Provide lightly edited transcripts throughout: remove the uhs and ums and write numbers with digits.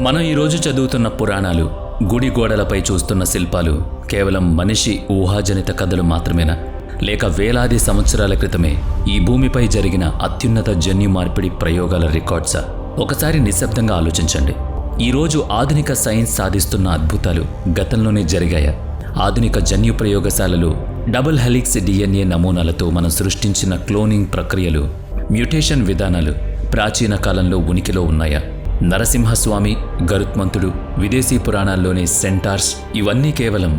మనం ఈరోజు చదువుతున్న పురాణాలు, గుడి గోడలపై చూస్తున్న శిల్పాలు కేవలం మనిషి ఊహాజనిత కథలు మాత్రమేనా? లేక వేలాది సంవత్సరాల క్రితమే ఈ భూమిపై జరిగిన అత్యున్నత జన్యు మార్పిడి ప్రయోగాల రికార్డ్సా? ఒకసారి నిశ్శబ్దంగా ఆలోచించండి. ఈరోజు ఆధునిక సైన్స్ సాధిస్తున్న అద్భుతాలు గతంలోనే జరిగాయా? ఆధునిక జన్యు ప్రయోగశాలలు డబుల్ హెలిక్స్ DNA నమూనాలతో మనం సృష్టించిన క్లోనింగ్ ప్రక్రియలు, మ్యూటేషన్ విధానాలు ప్రాచీన కాలంలో ఉనికిలో ఉన్నాయా? నరసింహస్వామి, గరుత్మంతుడు, విదేశీ పురాణాల్లోని సెంటార్స్ ఇవన్నీ కేవలం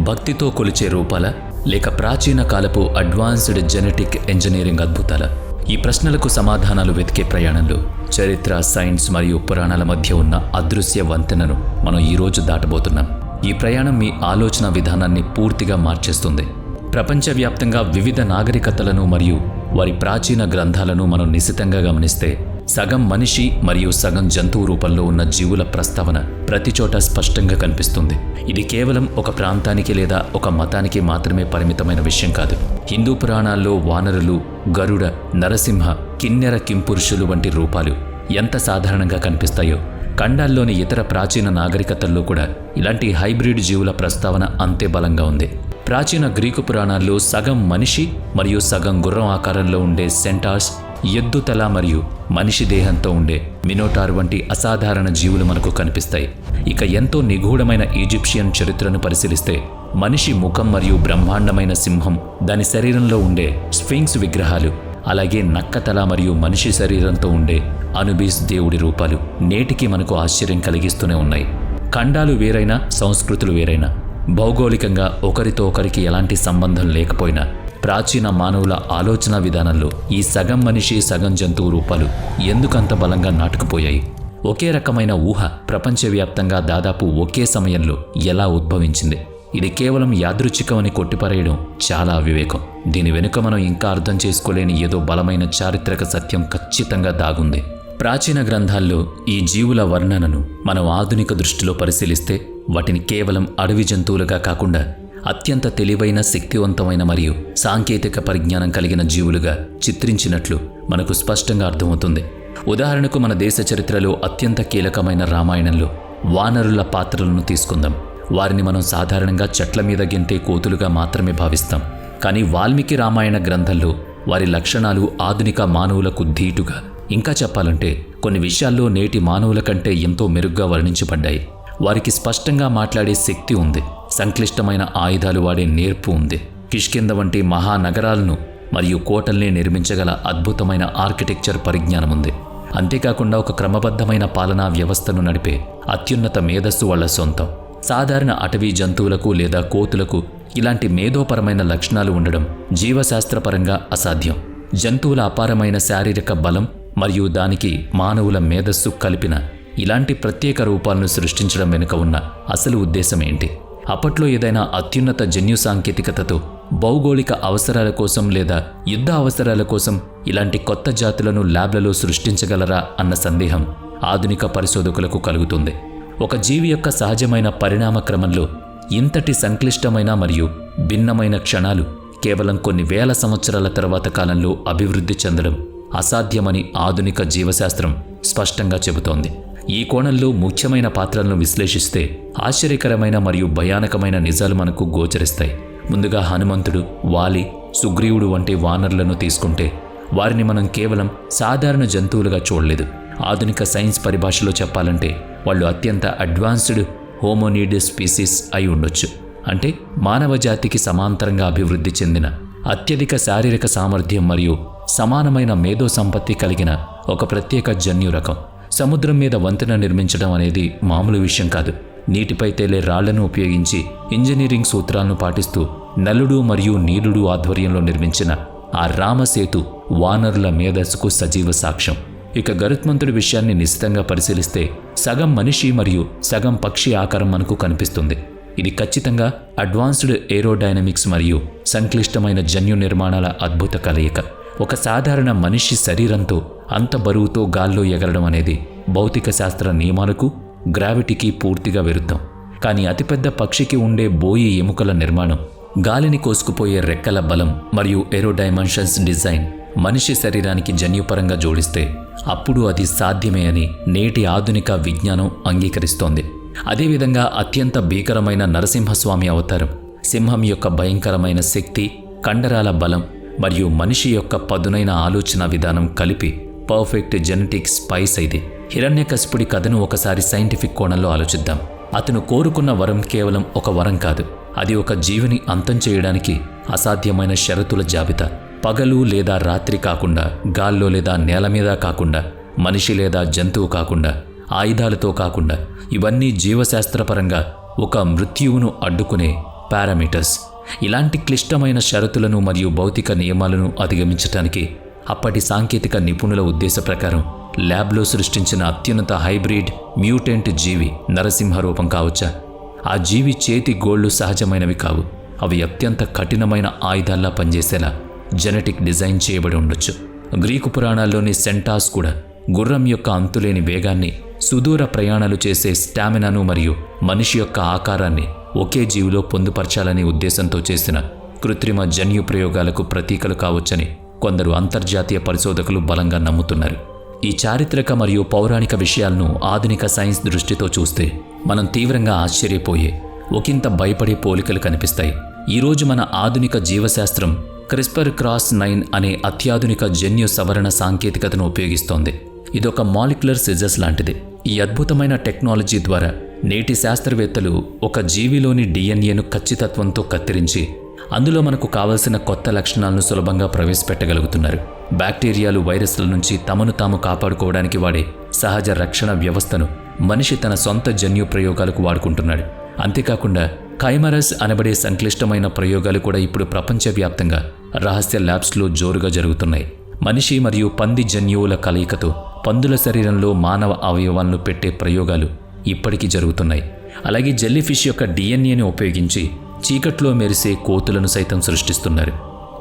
భక్తితో కొలిచే రూపాలా? లేక ప్రాచీన కాలపు అడ్వాన్స్డ్ జెనెటిక్ ఇంజనీరింగ్ అద్భుతాలా? ఈ ప్రశ్నలకు సమాధానాలు వెతికే ప్రయాణంలో చరిత్ర, సైన్స్ మరియు పురాణాల మధ్య ఉన్న అదృశ్య వంతెనను మనం ఈరోజు దాటబోతున్నాం. ఈ ప్రయాణం మీ ఆలోచన విధానాన్ని పూర్తిగా మార్చేస్తుంది. ప్రపంచవ్యాప్తంగా వివిధ నాగరికతలను మరియు వారి ప్రాచీన గ్రంథాలను మనం నిశితంగా గమనిస్తే సగం మనిషి మరియు సగం జంతువు రూపంలో ఉన్న జీవుల ప్రస్తావన ప్రతిచోట స్పష్టంగా కనిపిస్తుంది. ఇది కేవలం ఒక ప్రాంతానికి లేదా ఒక మతానికి మాత్రమే పరిమితమైన విషయం కాదు. హిందూ పురాణాల్లో వానరులు, గరుడ, నరసింహ, కిన్నెర కింపురుషులు వంటి రూపాలు ఎంత సాధారణంగా కనిపిస్తాయో, ఖండాల్లోని ఇతర ప్రాచీన నాగరికతల్లో కూడా ఇలాంటి హైబ్రిడ్ జీవుల ప్రస్తావన అంతే బలంగా ఉంది. ప్రాచీన గ్రీకు పురాణాల్లో సగం మనిషి మరియు సగం గుర్రం ఆకారంలో ఉండే సెంటార్స్, ఎద్దుతల మరియు మనిషి దేహంతో ఉండే మినోటార్ వంటి అసాధారణ జీవులు మనకు కనిపిస్తాయి. ఇక ఎంతో నిగూఢమైన ఈజిప్షియన్ చరిత్రను పరిశీలిస్తే మనిషి ముఖం మరియు బ్రహ్మాండమైన సింహం, దాని శరీరంలో ఉండే స్ఫింక్స్ విగ్రహాలు, అలాగే నక్కతల మరియు మనిషి శరీరంతో ఉండే అనుబీస్ దేవుడి రూపాలు నేటికి మనకు ఆశ్చర్యం కలిగిస్తూనే ఉన్నాయి. ఖండాలు వేరైనా, సంస్కృతులు వేరైనా, భౌగోళికంగా ఒకరితో ఒకరికి ఎలాంటి సంబంధం లేకపోయినా ప్రాచీన మానవుల ఆలోచన విధానంలో ఈ సగం మనిషి సగం జంతువు రూపాలు ఎందుకంత బలంగా నాటుకుపోయాయి? ఒకే రకమైన ఊహ ప్రపంచవ్యాప్తంగా దాదాపు ఒకే సమయంలో ఎలా ఉద్భవించింది? ఇది కేవలం యాదృచ్ఛికమని కొట్టిపారేయడం చాలా అవివేకం. దీని వెనుక మనం ఇంకా అర్థం చేసుకోలేని ఏదో బలమైన చారిత్రక సత్యం ఖచ్చితంగా దాగుంది. ప్రాచీన గ్రంథాల్లో ఈ జీవుల వర్ణనను మనం ఆధునిక దృష్టిలో పరిశీలిస్తే వాటిని కేవలం అడవి జంతువులుగా కాకుండా అత్యంత తెలివైన, శక్తివంతమైన మరియు సాంకేతిక పరిజ్ఞానం కలిగిన జీవులుగా చిత్రించినట్లు మనకు స్పష్టంగా అర్థమవుతుంది. ఉదాహరణకు మన దేశ చరిత్రలో అత్యంత కీలకమైన రామాయణంలో వానరుల పాత్రలను తీసుకుందాం. వారిని మనం సాధారణంగా చెట్ల మీద గెంతే కోతులుగా మాత్రమే భావిస్తాం. కానీ వాల్మీకి రామాయణ గ్రంథంలో వారి లక్షణాలు ఆధునిక మానవులకు ధీటుగా, ఇంకా చెప్పాలంటే కొన్ని విషయాల్లో నేటి మానవుల కంటే ఎంతో మెరుగ్గా వర్ణించబడ్డాయి. వారికి స్పష్టంగా మాట్లాడే శక్తి ఉంది, సంక్లిష్టమైన ఆయుధాలు వాడే నేర్పు ఉంది, కిష్కింద వంటి మహానగరాలను మరియు కోటల్ని నిర్మించగల అద్భుతమైన ఆర్కిటెక్చర్ పరిజ్ఞానం ఉంది. అంతేకాకుండా ఒక క్రమబద్ధమైన పాలనా వ్యవస్థను నడిపే అత్యున్నత మేధస్సు వాళ్ల సొంతం. సాధారణ అటవీ జంతువులకు లేదా కోతులకు ఇలాంటి మేధోపరమైన లక్షణాలు ఉండడం జీవశాస్త్రపరంగా అసాధ్యం. జంతువుల అపారమైన శారీరక బలం మరియు దానికి మానవుల మేధస్సు కలిపిన ఇలాంటి ప్రత్యేక రూపాలను సృష్టించడం వెనుక ఉన్న అసలు ఉద్దేశం ఏంటి? అప్పట్లో ఏదైనా అత్యున్నత జన్యు సాంకేతికతతో భౌగోళిక అవసరాల కోసం లేదా యుద్ధ అవసరాల కోసం ఇలాంటి కొత్త జాతులను ల్యాబ్లలో సృష్టించగలరా అన్న సందేహం ఆధునిక పరిశోధకులకు కలుగుతుంది. ఒక జీవి యొక్క సహజమైన పరిణామ క్రమంలో ఇంతటి సంక్లిష్టమైన మరియు భిన్నమైన క్షణాలు కేవలం కొన్ని వేల సంవత్సరాల తర్వాత కాలంలో అభివృద్ధి చెందడం అసాధ్యమని ఆధునిక జీవశాస్త్రం స్పష్టంగా చెబుతోంది. ఈ కోణంలో ముఖ్యమైన పాత్రలను విశ్లేషిస్తే ఆశ్చర్యకరమైన మరియు భయానకమైన నిజాలు మనకు గోచరిస్తాయి. ముందుగా హనుమంతుడు, వాలి, సుగ్రీవుడు వంటి వానరులను తీసుకుంటే వారిని మనం కేవలం సాధారణ జంతువులుగా చూడలేదు. ఆధునిక సైన్స్ పరిభాషలో చెప్పాలంటే వాళ్ళు అత్యంత అడ్వాన్స్డ్ హోమోనిడ్ స్పీసీస్ అయి ఉండొచ్చు. అంటే మానవ జాతికి సమాంతరంగా అభివృద్ధి చెందిన, అత్యధిక శారీరక సామర్థ్యం మరియు సమానమైన మేధో సంపత్తి కలిగిన ఒక ప్రత్యేక జన్యు రకం. సముద్రం మీద వంతెన నిర్మించడం అనేది మామూలు విషయం కాదు. నీటిపై తేలే రాళ్లను ఉపయోగించి ఇంజనీరింగ్ సూత్రాలను పాటిస్తూ నలుడు మరియు నీలుడు ఆధ్వర్యంలో నిర్మించిన ఆ రామసేతు వానరుల మేధస్సుకు సజీవ సాక్ష్యం. ఇక గరుత్మంతుడి విషయాన్ని నిశితంగా పరిశీలిస్తే సగం మనిషి మరియు సగం పక్షి ఆకారం మనకు కనిపిస్తుంది. ఇది ఖచ్చితంగా అడ్వాన్స్డ్ ఏరోడైనమిక్స్ మరియు సంక్లిష్టమైన జన్యు నిర్మాణాల అద్భుత కలయిక. ఒక సాధారణ మనిషి శరీరంతో అంత బరువుతో గాల్లో ఎగరడం అనేది భౌతిక శాస్త్ర నియమాలకు, గ్రావిటీకి పూర్తిగా విరుద్ధం. కానీ అతిపెద్ద పక్షికి ఉండే బోయి ఎముకల నిర్మాణం, గాలిని కోసుకుపోయే రెక్కల బలం మరియు ఏరోడైమెన్షన్స్ డిజైన్ మనిషి శరీరానికి జన్యుపరంగా జోడిస్తే అప్పుడు అది సాధ్యమే అని నేటి ఆధునిక విజ్ఞానం అంగీకరిస్తోంది. అదేవిధంగా అత్యంత భీకరమైన నరసింహస్వామి అవతారం, సింహం యొక్క భయంకరమైన శక్తి, కండరాల బలం మరియు మనిషి యొక్క పదునైన ఆలోచన విధానం కలిపి పర్ఫెక్ట్ జెనెటిక్ స్పైస్ ఇది. హిరణ్యకశిపుడి కథను ఒకసారి సైంటిఫిక్ కోణంలో ఆలోచిద్దాం. అతను కోరుకున్న వరం కేవలం ఒక వరం కాదు, అది ఒక జీవిని అంతం చేయడానికి అసాధ్యమైన షరతుల జాబితా. పగలు లేదా రాత్రి కాకుండా, గాల్లో లేదా నేల మీద కాకుండా, మనిషి లేదా జంతువు కాకుండా, ఆయుధాలతో కాకుండా, ఇవన్నీ జీవశాస్త్రపరంగా ఒక మృత్యువును అడ్డుకునే పారామీటర్స్. ఇలాంటి క్లిష్టమైన షరతులను మరియు భౌతిక నియమాలను అధిగమించటానికి అప్పటి సాంకేతిక నిపుణుల ఉద్దేశ ప్రకారం ల్యాబ్లో సృష్టించిన అత్యున్నత హైబ్రిడ్ మ్యూటెంట్ జీవి నరసింహ రూపం కావచ్చా? ఆ జీవి చేతి గోళ్లు సహజమైనవి కావు, అవి అత్యంత కఠినమైన ఆయుధాల్లా పనిచేసేలా జెనెటిక్ డిజైన్ చేయబడి ఉండొచ్చు. గ్రీకు పురాణాల్లోని సెంటాస్ కూడా గుర్రం యొక్క అంతులేని వేగాన్ని, సుదూర ప్రయాణాలు చేసే స్టామినాను మరియు మనిషి యొక్క ఆకారాన్ని ఒకే జీవిలో పొందుపరచాలనే ఉద్దేశంతో చేసిన కృత్రిమ జన్యు ప్రయోగాలకు ప్రతీకలు కావచ్చని కొందరు అంతర్జాతీయ పరిశోధకులు బలంగా నమ్ముతున్నారు. ఈ చారిత్రక మరియు పౌరాణిక విషయాలను ఆధునిక సైన్స్ దృష్టితో చూస్తే మనం తీవ్రంగా ఆశ్చర్యపోయే, ఒకంత భయపడే పోలికలు కనిపిస్తాయి. ఈరోజు మన ఆధునిక జీవశాస్త్రం CRISPR-Cas9 అనే అత్యాధునిక జన్యు సవరణ సాంకేతికతను ఉపయోగిస్తోంది. ఇదొక మాలిక్యులర్ సిజర్స్ లాంటిది. ఈ అద్భుతమైన టెక్నాలజీ ద్వారా నేటి శాస్త్రవేత్తలు ఒక జీవిలోని DNAను ఖచ్చితత్వంతో కత్తిరించి అందులో మనకు కావలసిన కొత్త లక్షణాలను సులభంగా ప్రవేశపెట్టగలుగుతున్నారు. బ్యాక్టీరియాలు, వైరస్ల నుంచి తమను తాము కాపాడుకోవడానికి వాడే సహజ రక్షణ వ్యవస్థను మనిషి తన సొంత జన్యు ప్రయోగాలకు వాడుకుంటున్నాడు. అంతేకాకుండా కైమరస్ అనబడే సంక్లిష్టమైన ప్రయోగాలు కూడా ఇప్పుడు ప్రపంచవ్యాప్తంగా రహస్య ల్యాబ్స్లో జోరుగా జరుగుతున్నాయి. మనిషి మరియు పంది జన్యువుల కలయికతో పందుల శరీరంలో మానవ అవయవాలను పెట్టే ప్రయోగాలు ఇప్పటికీ జరుగుతున్నాయి. అలాగే జెల్లీఫిష్ యొక్క DNAని ఉపయోగించి చీకట్లో మెరిసే కోతులను సైతం సృష్టిస్తున్నారు.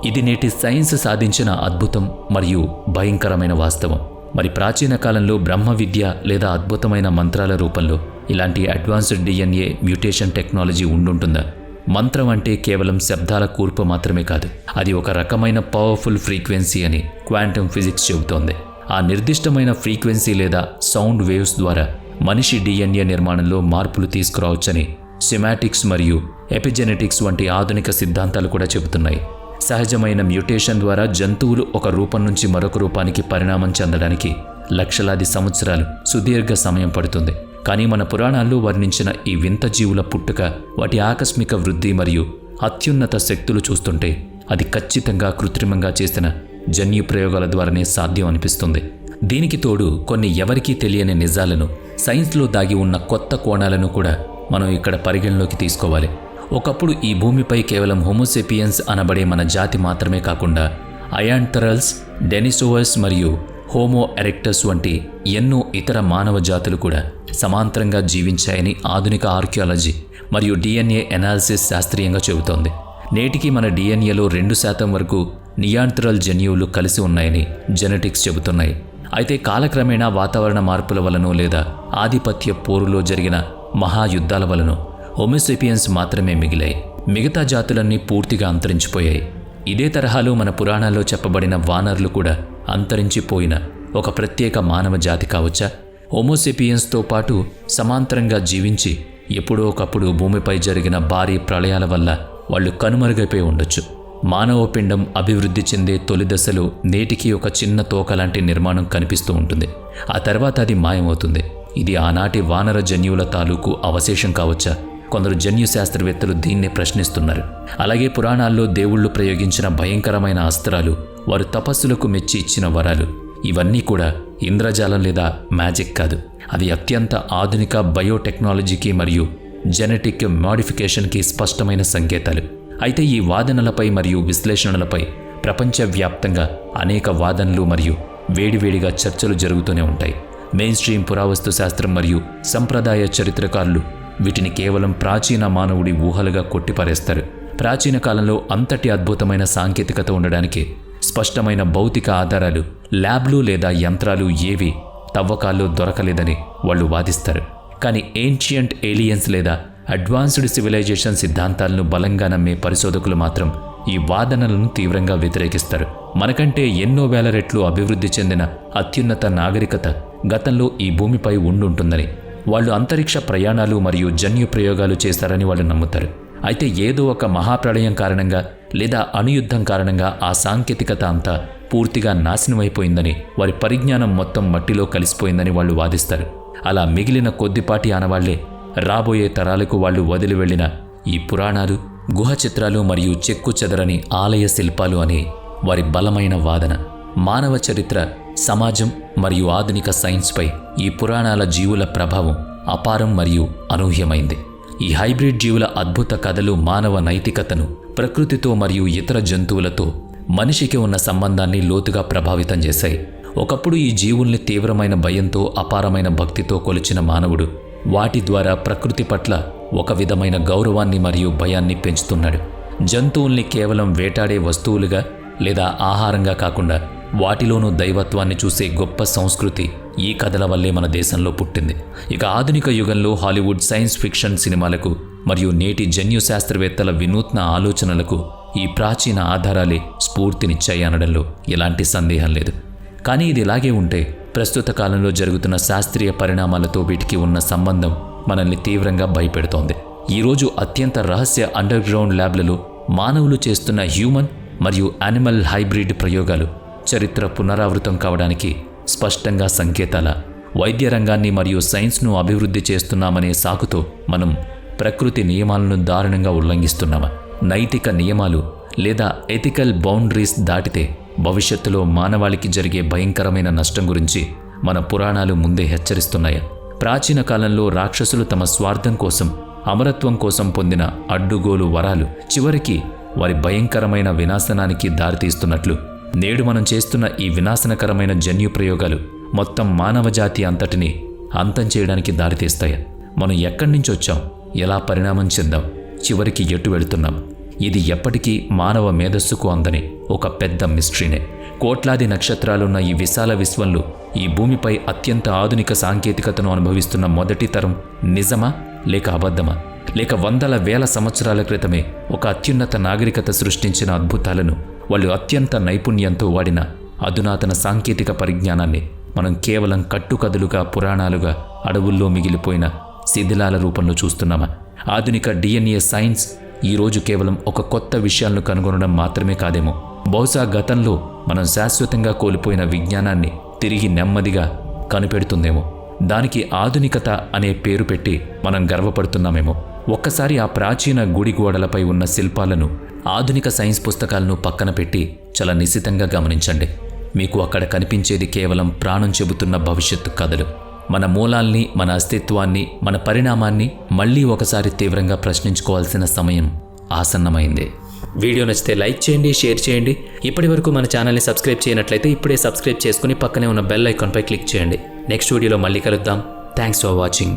ఇది నేటి సైన్స్ సాధించిన అద్భుతం మరియు భయంకరమైన వాస్తవం. మరి ప్రాచీన కాలంలో బ్రహ్మ విద్య లేదా అద్భుతమైన మంత్రాల రూపంలో ఇలాంటి అడ్వాన్స్డ్ DNA మ్యూటేషన్ టెక్నాలజీ ఉండుంటుందా? మంత్రం అంటే కేవలం శబ్దాల కూర్పు మాత్రమే కాదు, అది ఒక రకమైన పవర్ఫుల్ ఫ్రీక్వెన్సీ అని క్వాంటమ్ ఫిజిక్స్ చెబుతోంది. ఆ నిర్దిష్టమైన ఫ్రీక్వెన్సీ లేదా సౌండ్ వేవ్స్ ద్వారా మనిషి DNA నిర్మాణంలో మార్పులు తీసుకురావచ్చని సిమాటిక్స్ మరియు ఎపిజెనెటిక్స్ వంటి ఆధునిక సిద్ధాంతాలు కూడా చెబుతున్నాయి. సహజమైన మ్యూటేషన్ ద్వారా జంతువులు ఒక రూపం నుంచి మరొక రూపానికి పరిణామం చెందడానికి లక్షలాది సంవత్సరాలు, సుదీర్ఘ సమయం పడుతుంది. కానీ మన పురాణాల్లో వర్ణించిన ఈ వింత జీవుల పుట్టుక, వాటి ఆకస్మిక వృద్ధి మరియు అత్యున్నత శక్తులు చూస్తుంటే అది ఖచ్చితంగా కృత్రిమంగా చేసిన జన్యు ప్రయోగాల ద్వారానే సాధ్యం అనిపిస్తుంది. దీనికి తోడు కొన్ని ఎవరికీ తెలియని నిజాలను, సైన్స్లో దాగి ఉన్న కొత్త కోణాలను కూడా మనం ఇక్కడ పరిగణలోకి తీసుకోవాలి. ఒకప్పుడు ఈ భూమిపై కేవలం హోమోసేపియన్స్ అనబడే మన జాతి మాత్రమే కాకుండా అయాంథరల్స్, డెనిసోవస్ మరియు హోమో ఎరెక్టస్ వంటి ఎన్నో ఇతర మానవ జాతులు కూడా సమాంతరంగా జీవించాయని ఆధునిక ఆర్కియాలజీ మరియు DNA ఎనాలిసిస్ శాస్త్రీయంగా చెబుతోంది. నేటికి మన DNAలో 2% వరకు నియాంథరల్ జన్యువులు కలిసి ఉన్నాయని జెనెటిక్స్ చెబుతున్నాయి. అయితే కాలక్రమేణా వాతావరణ మార్పుల వలనో లేదా ఆధిపత్య పోరులో జరిగిన మహాయుద్ధాల వలనో హోమోసేపియన్స్ మాత్రమే మిగిలాయి. మిగతా జాతులన్నీ పూర్తిగా అంతరించిపోయాయి. ఇదే తరహాలో మన పురాణాల్లో చెప్పబడిన వానరులు కూడా అంతరించిపోయిన ఒక ప్రత్యేక మానవ జాతి కావచ్చా? హోమోసేపియన్స్తో పాటు సమాంతరంగా జీవించి ఎప్పుడో ఒకప్పుడు భూమిపై జరిగిన భారీ ప్రళయాల వల్ల వాళ్ళు కనుమరుగైపోయి ఉండొచ్చు. మానవ పిండం అభివృద్ధి చెందే తొలి దశలో నేటికి ఒక చిన్న తోక లాంటి నిర్మాణం కనిపిస్తూ ఉంటుంది. ఆ తర్వాత అది మాయమవుతుంది. ఇది ఆనాటి వానర జన్యువుల తాలూకు అవశేషం కావచ్చా? కొందరు జన్యు శాస్త్రవేత్తలు దీన్నే ప్రశ్నిస్తున్నారు. అలాగే పురాణాల్లో దేవుళ్ళు ప్రయోగించిన భయంకరమైన అస్త్రాలు, వారు తపస్సులకు మెచ్చి ఇచ్చిన వరాలు, ఇవన్నీ కూడా ఇంద్రజాలం లేదా మ్యాజిక్ కాదు. అవి అత్యంత ఆధునిక బయోటెక్నాలజీకి మరియు జెనెటిక్ మోడిఫికేషన్కి స్పష్టమైన సంకేతాలు. అయితే ఈ వాదనలపై మరియు విశ్లేషణలపై ప్రపంచవ్యాప్తంగా అనేక వాదనలు మరియు వేడివేడిగా చర్చలు జరుగుతూనే ఉంటాయి. మెయిన్ స్ట్రీమ్ పురావస్తు శాస్త్రం మరియు సంప్రదాయ చరిత్రకారులు వీటిని కేవలం ప్రాచీన మానవుడి ఊహలుగా కొట్టిపారేస్తారు. ప్రాచీన కాలంలో అంతటి అద్భుతమైన సాంకేతికత ఉండడానికి స్పష్టమైన భౌతిక ఆధారాలు, ల్యాబ్లు లేదా యంత్రాలు ఏవి తవ్వకాల్లో దొరకలేదని వాళ్ళు వాదిస్తారు. కానీ ఏన్షియంట్ ఏలియన్స్ లేదా అడ్వాన్స్డ్ సివిలైజేషన్ సిద్ధాంతాలను బలంగా నమ్మే పరిశోధకులు మాత్రం ఈ వాదనలను తీవ్రంగా వ్యతిరేకిస్తారు. మనకంటే ఎన్నో వేల రెట్లు అభివృద్ధి చెందిన అత్యున్నత నాగరికత గతంలో ఈ భూమిపై ఉండుంటుందని, వాళ్ళు అంతరిక్ష ప్రయాణాలు మరియు జన్యు ప్రయోగాలు చేశారని వాళ్ళు నమ్ముతారు. అయితే ఏదో ఒక మహాప్రళయం కారణంగా లేదా అణుయుద్ధం కారణంగా ఆ సాంకేతికత అంతా పూర్తిగా నాశనమైపోయిందని, వారి పరిజ్ఞానం మొత్తం మట్టిలో కలిసిపోయిందని వాళ్ళు వాదిస్తారు. అలా మిగిలిన కొద్దిపాటి ఆనవాళ్లే రాబోయే తరాలకు వాళ్ళు వదిలి వెళ్లిన ఈ పురాణాలు, గుహ చిత్రాలు మరియు చెక్కు చెదరని ఆలయ శిల్పాలు అని వారి బలమైన వాదన. మానవ చరిత్ర, సమాజం మరియు ఆధునిక సైన్స్పై ఈ పురాణాల జీవుల ప్రభావం అపారం మరియు అనూహ్యమైంది. ఈ హైబ్రిడ్ జీవుల అద్భుత కథలు మానవ నైతికతను, ప్రకృతితో మరియు ఇతర జంతువులతో మనిషికి ఉన్న సంబంధాన్ని లోతుగా ప్రభావితం చేశాయి. ఒకప్పుడు ఈ జీవుల్ని తీవ్రమైన భయంతో, అపారమైన భక్తితో కొలిచిన మానవుడు వాటి ద్వారా ప్రకృతి పట్ల ఒక విధమైన గౌరవాన్ని మరియు భయాన్ని పెంచుతున్నాడు. జంతువుల్ని కేవలం వేటాడే వస్తువులుగా లేదా ఆహారంగా కాకుండా వాటిలోనూ దైవత్వాన్ని చూసే గొప్ప సంస్కృతి ఈ కథల వల్లే మన దేశంలో పుట్టింది. ఇక ఆధునిక యుగంలో హాలీవుడ్ సైన్స్ ఫిక్షన్ సినిమాలకు మరియు నేటి జన్యు శాస్త్రవేత్తల వినూత్న ఆలోచనలకు ఈ ప్రాచీన ఆధారాలే స్ఫూర్తినిచ్చాయి అనడంలో ఎలాంటి సందేహం లేదు. కానీ ఇది ఇలాగే ఉంటే ప్రస్తుత కాలంలో జరుగుతున్న శాస్త్రీయ పరిణామాలతో వీటికి ఉన్న సంబంధం మనల్ని తీవ్రంగా భయపెడుతోంది. ఈరోజు అత్యంత రహస్య అండర్ గ్రౌండ్ ల్యాబ్లలో మానవులు చేస్తున్న హ్యూమన్ మరియు యానిమల్ హైబ్రిడ్ ప్రయోగాలు చరిత్ర పునరావృతం కావడానికి స్పష్టంగా సంకేతాల. వైద్య రంగాన్ని మరియు సైన్స్ను అభివృద్ధి చేస్తున్నామనే సాకుతో మనం ప్రకృతి నియమాలను దారుణంగా ఉల్లంఘిస్తున్నామా? నైతిక నియమాలు లేదా ఎథికల్ బౌండరీస్ దాటితే భవిష్యత్తులో మానవాళికి జరిగే భయంకరమైన నష్టం గురించి మన పురాణాలు ముందే హెచ్చరిస్తున్నాయా? ప్రాచీన కాలంలో రాక్షసులు తమ స్వార్థం కోసం, అమరత్వం కోసం పొందిన అడ్డుగోలు వరాలు చివరికి వారి భయంకరమైన వినాశనానికి దారితీస్తున్నట్లు నేడు మనం చేస్తున్న ఈ వినాశనకరమైన జన్యు ప్రయోగాలు మొత్తం మానవజాతి అంతటినీ అంతం చేయడానికి దారితీస్తాయా? మనం ఎక్కడి నుంచి వచ్చాం, ఎలా పరిణామం చెందాం, చివరికి ఎటు వెళుతున్నాం? ఇది ఎప్పటికీ మానవ మేధస్సుకు అందని ఒక పెద్ద మిస్టరీనే. కోట్లాది నక్షత్రాలున్న ఈ విశాల విశ్వంలో ఈ భూమిపై అత్యంత ఆధునిక సాంకేతికతను అనుభవిస్తున్న మొదటి తరం నిజమా లేక అబద్ధమా? లేక వందల వేల సంవత్సరాల క్రితమే ఒక అత్యున్నత నాగరికత సృష్టించిన అద్భుతాలను, వాళ్ళు అత్యంత నైపుణ్యంతో వాడిన అధునాతన సాంకేతిక పరిజ్ఞానాన్ని మనం కేవలం కట్టుకథలుగా, పురాణాలుగా, అడవుల్లో మిగిలిపోయిన శిథిలాల రూపంలో చూస్తున్నామా? ఆధునిక DNA సైన్స్ ఈరోజు కేవలం ఒక కొత్త విషయాలను కనుగొనడం మాత్రమే కాదేమో, బహుశా గతంలో మనం శాశ్వతంగా కోల్పోయిన విజ్ఞానాన్ని తిరిగి నెమ్మదిగా కనిపెడుతుందేమో. దానికి ఆధునికత అనే పేరు పెట్టి మనం గర్వపడుతున్నామేమో. ఒక్కసారి ఆ ప్రాచీన గుడి గోడలపై ఉన్న శిల్పాలను, ఆధునిక సైన్స్ పుస్తకాలను పక్కన పెట్టి చాలా నిశితంగా గమనించండి. మీకు అక్కడ కనిపించేది కేవలం ప్రాణం చెబుతున్న భవిష్యత్తు కథలు. మన మూలాల్ని, మన అస్తిత్వాన్ని, మన పరిణామాన్ని మళ్ళీ ఒకసారి తీవ్రంగా ప్రశ్నించుకోవాల్సిన సమయం ఆసన్నమైంది. వీడియో నచ్చితే లైక్ చేయండి, షేర్ చేయండి. ఇప్పటి వరకు మన ఛానల్ని సబ్స్క్రైబ్ చేయనట్లయితే ఇప్పుడే సబ్స్క్రైబ్ చేసుకుని పక్కనే ఉన్న బెల్ ఐకాన్పై క్లిక్ చేయండి. నెక్స్ట్ వీడియోలో మళ్ళీ కలుద్దాం. Thanks for watching.